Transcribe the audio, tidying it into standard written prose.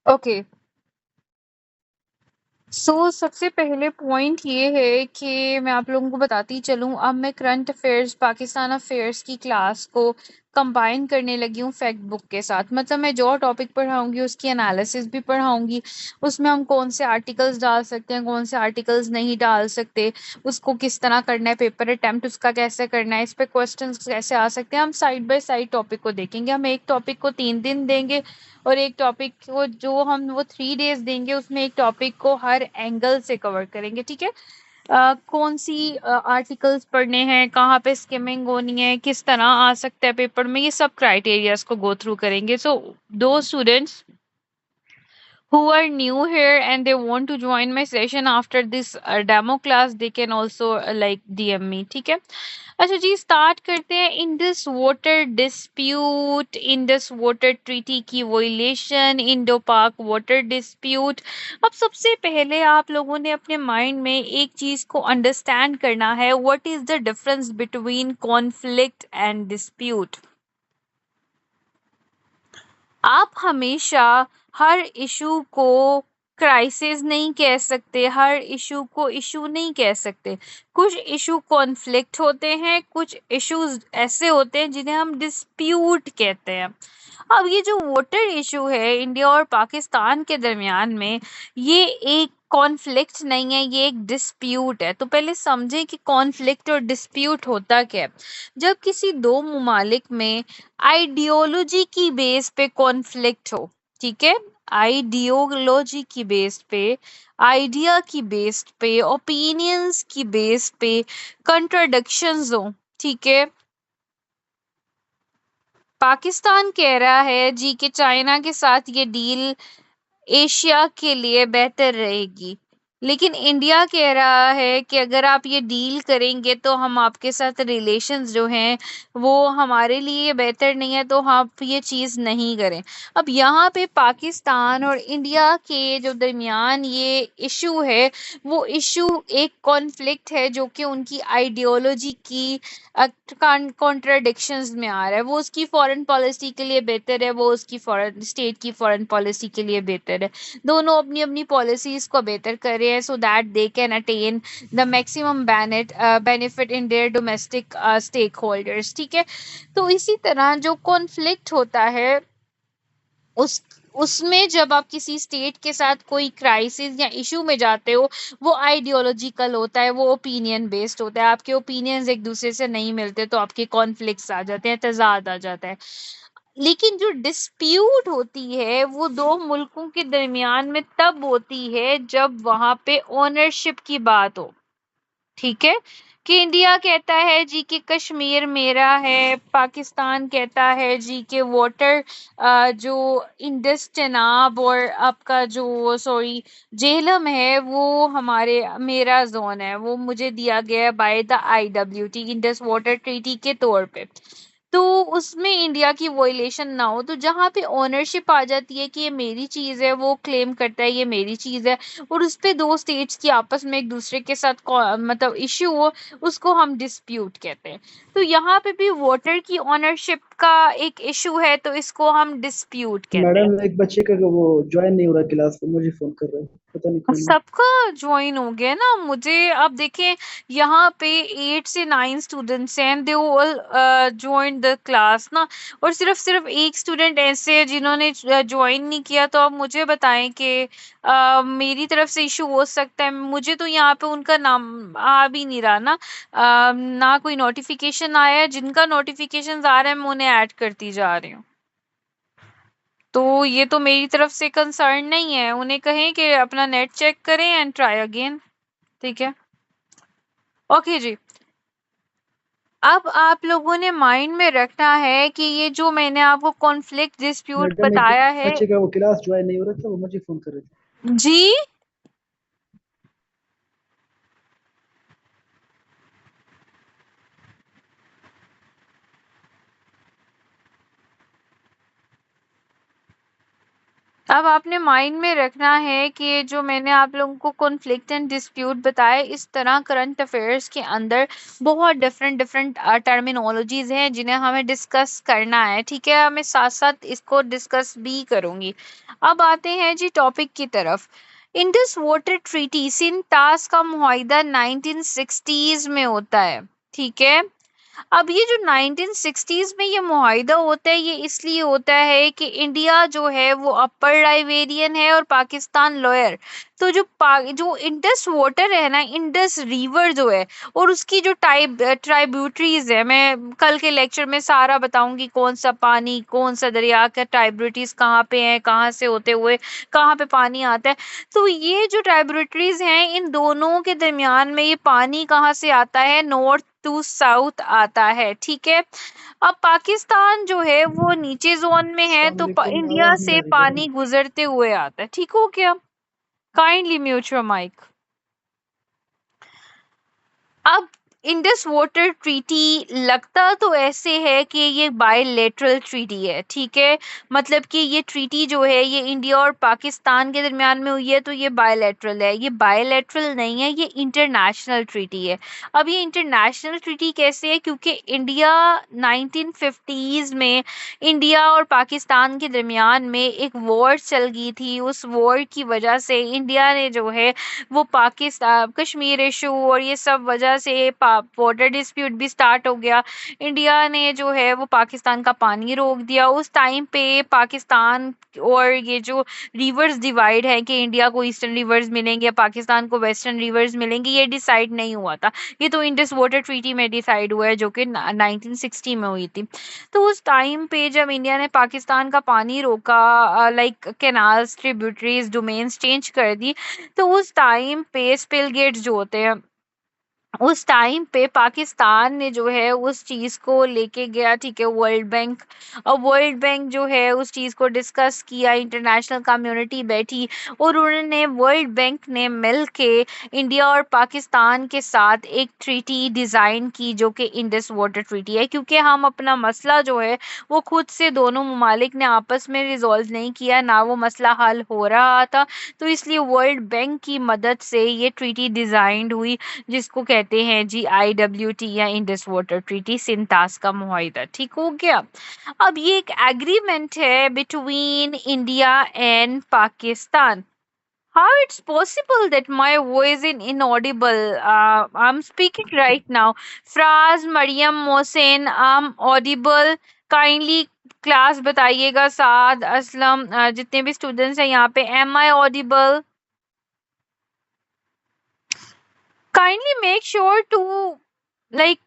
Okay. सबसे पहले point ये है कि मैं आप लोगों को बताती चलूँ, अब मैं करंट अफेयर्स, पाकिस्तान अफेयर्स की क्लास को कंबाइन करने लगी हूँ फैक्ट बुक के साथ। मतलब मैं जो टॉपिक पढ़ाऊँगी उसकी एनालिसिस भी पढ़ाऊँगी। उसमें हम कौन से आर्टिकल्स डाल सकते हैं, कौन से आर्टिकल्स नहीं डाल सकते, उसको किस तरह करना है, पेपर अटेम्प्ट उसका कैसे करना है, इस पे क्वेश्चंस कैसे आ सकते हैं। हम साइड बाय साइड टॉपिक को देखेंगे। हम एक टॉपिक को 3 दिन देंगे और एक टॉपिक को जो हम वो 3 डेज देंगे, उसमें एक टॉपिक को हर एंगल से कवर करेंगे। ठीक है। कौन सी आर्टिकल्स पढ़ने हैं, कहाँ पे स्किमिंग होनी है, किस तरह आ सकता है पेपर में, ये सब क्राइटेरियाज को गो थ्रू करेंगे। दो students who are new here and they want to join my session after this demo class, they can also like DM me। ठीक है। अच्छा जी, स्टार्ट करते हैं। Indus water dispute, Indus water treaty की वोलेशन, Indo पाक water dispute. अब सबसे पहले आप लोगों ने अपने माइंड में एक चीज को अंडरस्टैंड करना है, what is the difference between conflict and dispute. आप हमेशा हर इशू को क्राइसिस नहीं कह सकते, हर इशू को इशू नहीं कह सकते। कुछ इशू कॉन्फ्लिक्ट होते हैं, कुछ इश्यूज ऐसे होते हैं जिन्हें हम डिस्प्यूट कहते हैं। अब ये जो वाटर इशू है इंडिया और पाकिस्तान के दरमियान में, ये एक कॉन्फ्लिक्ट नहीं है, ये एक डिस्प्यूट है। तो पहले समझें कि कॉन्फ्लिक्ट और डिस्प्यूट होता क्या है। जब किसी दो ममालिक में आइडियोलॉजी की बेस पे कॉन्फ्लिक्ट हो, ठीक है, आइडियोलॉजी की बेस पे, आइडिया की बेस पे, ओपिनियंस की बेस पे कंट्राडिक्शंस हो, ठीक है। पाकिस्तान कह रहा है जी कि चाइना के साथ ये डील एशिया के लिए बेहतर रहेगी, लेकिन इंडिया कह रहा है कि अगर आप ये डील करेंगे तो हम आपके साथ रिलेशंस जो हैं वो हमारे लिए बेहतर नहीं है, तो आप ये चीज़ नहीं करें। अब यहाँ पे पाकिस्तान और इंडिया के जो दरमियान ये इशू है, वो इशू एक कॉन्फ्लिक्ट है जो कि उनकी आइडियोलॉजी की कॉन्ट्राडिक्शंस में आ रहा है। वो उसकी फॉरेन पॉलिसी के लिए बेहतर है, वो उसकी फॉरेन स्टेट की फॉरेन पॉलिसी के लिए बेहतर है। दोनों अपनी अपनी पॉलिसीज को बेहतर कर रहे हैं so that they can attain the maximum benefit in their domestic stakeholders. ठीक है। तो इसी तरह जो कॉन्फ्लिक्ट होता है उस उसमें जब आप किसी स्टेट के साथ कोई क्राइसिस या इशू में जाते हो, वो आइडियोलॉजिकल होता है, वो ओपिनियन बेस्ड होता है। आपके ओपिनियंस एक दूसरे से नहीं मिलते तो आपके कॉन्फ्लिक्ट्स आ जाते हैं, तजाद आ जाता है। लेकिन जो डिस्प्यूट होती है वो दो मुल्कों के दरमियान में तब होती है जब वहां पे ओनरशिप की बात हो। ठीक है। कि इंडिया कहता है जी कि कश्मीर मेरा है, पाकिस्तान कहता है जी कि वाटर जो इंडस चेनाब और आपका जो सॉरी जेहलम है वो हमारे मेरा जोन है, वो मुझे दिया गया है by the IWT, Indus water treaty के तौर पे। तो उसमें इंडिया की वोलेशन ना हो, तो जहां पे ओनरशिप आ जाती है कि ये मेरी चीज है, वो क्लेम करता है ये मेरी चीज है, और उस पे दो स्टेट्स की आपस में एक दूसरे के साथ मतलब इश्यू हो, उसको हम डिस्प्यूट कहते हैं। तो यहाँ पे भी वाटर की ओनरशिप का एक इशू है, तो इसको हम डिस्प्यूट कहते हैं। मैडम एक बच्चे का वो ज्वाइन नहीं हो रहा क्लास पे, मुझे फोन कर रहा है, पता नहीं कौन है। सबका ज्वाइन हो गया ना मुझे। अब देखें, यहाँ पे 8 से 9 स्टूडेंट्स हैं, they all join the class ना, और सिर्फ सिर्फ एक स्टूडेंट ऐसे है जिन्होंने ज्वाइन नहीं किया। तो अब मुझे बताएं कि मेरी तरफ से इशू हो सकता है, मुझे तो यहाँ पे उनका नाम आ भी नहीं रहा ना, ना कोई नोटिफिकेशन आया है। जिनका नोटिफिकेशन आ रहा है मैं उन्हें ऐड करती जा रही हूँ। तो ये तो मेरी तरफ से कंसर्न नहीं है, उन्हें कहें कि अपना नेट चेक करें एंड ट्राई अगेन। ठीक है। ओके जी। अब आप लोगों ने माइंड में रखना है कि ये जो मैंने आपको कॉन्फ्लिक्ट डिस्प्यूट मैडम एक बताया है। बच्चे का वो क्लास ज्वाइन नहीं हो रहा था, वो मुझे फोन कर रहे थे। जी। अब आपने माइंड में रखना है कि जो मैंने आप लोगों को कॉन्फ्लिक्ट एंड डिस्प्यूट बताया, इस तरह करंट अफेयर्स के अंदर बहुत डिफरेंट डिफरेंट टर्मिनोलॉजीज हैं जिन्हें हमें डिस्कस करना है। ठीक है, मैं साथ साथ इसको डिस्कस भी करूंगी। अब आते हैं जी टॉपिक की तरफ। इंडस वाटर ट्रीटी सिंटास का मुआहिदा 1960s में होता है। ठीक है, अब ये जो 1960s में ये मुआहिदा होता है, ये इसलिए होता है कि इंडिया जो है वो अपर राइवेरियन है और पाकिस्तान लोअर। तो जो इंडस वाटर है ना, इंडस रिवर जो है, और उसकी जो ट्राइब्यूटरीज है, मैं कल के लेक्चर में सारा बताऊंगी कौन सा पानी, कौन सा दरिया का ट्राइब्यूटरीज कहाँ पे है, कहाँ से होते हुए कहाँ पे पानी आता है। तो ये जो ट्राइब्यूटरीज हैं, इन दोनों के दरमियान में ये पानी कहाँ से आता है, नॉर्थ टू साउथ आता है। ठीक है, अब पाकिस्तान जो है वो नीचे जोन में है, अस्सलाम तो वालेकुम, इंडिया आवाज नहीं से आ रही पानी मैडम। गुजरते हुए आता है। ठीक हो क्या? Kindly mute your mic. अब इंडस वाटर ट्रीटी लगता तो ऐसे है कि ये बायलैटरल ट्रीटी है। ठीक है, मतलब कि ये ट्रीटी जो है ये इंडिया और पाकिस्तान के दरमियान में हुई है, तो ये बायलैटरल है। ये बायलैटरल नहीं है, ये इंटरनेशनल ट्रीटी है। अब ये इंटरनेशनल ट्रीटी कैसे है? क्योंकि इंडिया 1950s में इंडिया और पाकिस्तान के दरमियान में एक वॉर चल गई थी। उस वॉर की वजह से इंडिया ने जो है वो पाकिस्तान कश्मीर इशू और ये सब वजह से बॉर्डर डिस्प्यूट भी स्टार्ट हो गया। इंडिया ने जो है वो पाकिस्तान का पानी रोक दिया। उस टाइम पे पाकिस्तान और ये जो रिवर्स डिवाइड है कि इंडिया को ईस्टर्न रिवर्स मिलेंगे या पाकिस्तान को वेस्टर्न रिवर्स मिलेंगे, ये डिसाइड नहीं हुआ था। ये तो इंडस वाटर ट्रीटी में डिसाइड हुआ है, जो कि 1960 में हुई थी। तो उस टाइम पे जब इंडिया ने पाकिस्तान का पानी रोका, like canals, tributaries, domains change कर दी, तो उस टाइम पे स्पिल गेट्स जो होते हैं, उस टाइम पे पाकिस्तान ने जो है उस चीज को लेके गया। ठीक है, वर्ल्ड बैंक। और वर्ल्ड बैंक जो है उस चीज को डिस्कस किया, इंटरनेशनल कम्युनिटी बैठी और उन्होंने वर्ल्ड बैंक ने मिल के इंडिया और पाकिस्तान के साथ एक ट्रीटी डिजाइन की, जो कि इंडस वाटर ट्रीटी है। क्योंकि हम अपना मसला जो है वो खुद से दोनों ममालिक ने आपस में रिजॉल्व नहीं किया, ना वो मसला हल हो रहा था, तो इसलिए वर्ल्ड बैंक की मदद से ये ट्रीटी डिजाइंड हुई, जिसको कहते हैं जी IWT या इंडस वाटर ट्रीटी सिंटास का मुआहिदा। ठीक हो गया। अब ये एक एग्रीमेंट है between India and Pakistan. How it's possible that my voice is inaudible? I'm speaking right now. Fraz, Mariam, Mohsen, I'm audible. Kindly class बताइएगा, साद, असलम, जितने भी स्टूडेंट्स हैं यहाँ पे, am I audible? Kindly make sure to like